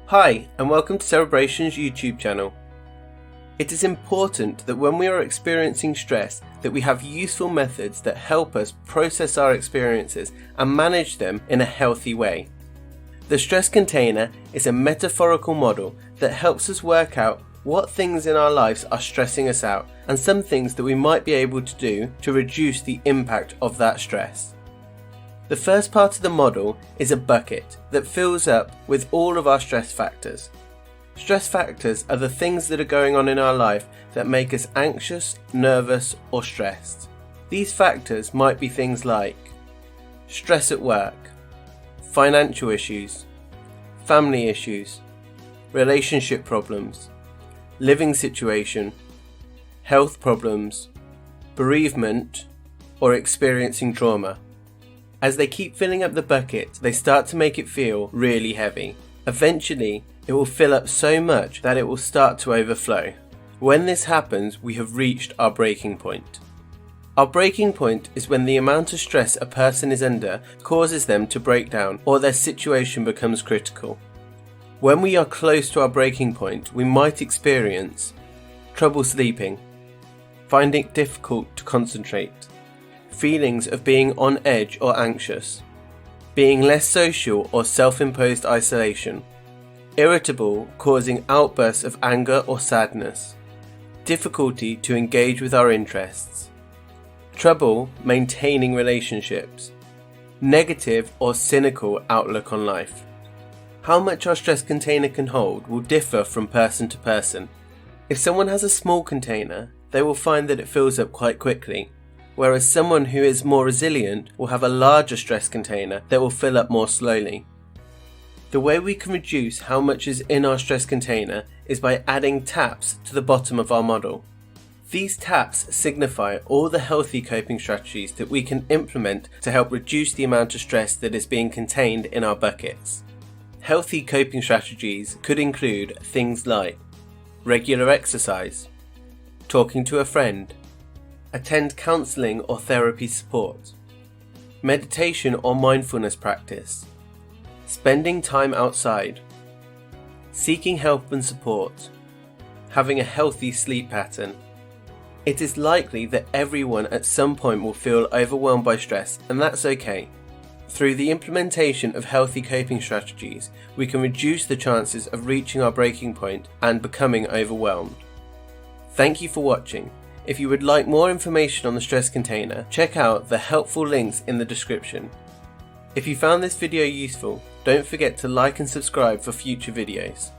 Hi, and welcome to Cerebration's YouTube channel. It is important that when we are experiencing stress that we have useful methods that help us process our experiences and manage them in a healthy way. The stress container is a metaphorical model that helps us work out what things in our lives are stressing us out and some things that we might be able to do to reduce the impact of that stress. The first part of the model is a bucket that fills up with all of our stress factors. Stress factors are the things that are going on in our life that make us anxious, nervous, or stressed. These factors might be things like stress at work, financial issues, family issues, relationship problems, living situation, health problems, bereavement, or experiencing trauma. As they keep filling up the bucket, they start to make it feel really heavy. Eventually, it will fill up so much that it will start to overflow. When this happens, we have reached our breaking point. Our breaking point is when the amount of stress a person is under causes them to break down or their situation becomes critical. When we are close to our breaking point, we might experience trouble sleeping, finding it difficult to concentrate, feelings of being on edge or anxious, being less social or self-imposed isolation, irritable, causing outbursts of anger or sadness, difficulty to engage with our interests, trouble maintaining relationships, negative or cynical outlook on life. How much our stress container can hold will differ from person to person. If someone has a small container, they will find that it fills up quite quickly, whereas someone who is more resilient will have a larger stress container that will fill up more slowly. The way we can reduce how much is in our stress container is by adding taps to the bottom of our model. These taps signify all the healthy coping strategies that we can implement to help reduce the amount of stress that is being contained in our buckets. Healthy coping strategies could include things like regular exercise, talking to a friend, attend counselling or therapy support, meditation or mindfulness practice, spending time outside, seeking help and support, having a healthy sleep pattern. It is likely that everyone at some point will feel overwhelmed by stress, and that's okay. Through the implementation of healthy coping strategies, we can reduce the chances of reaching our breaking point and becoming overwhelmed. Thank you for watching. If you would like more information on the stress container, check out the helpful links in the description. If you found this video useful, don't forget to like and subscribe for future videos.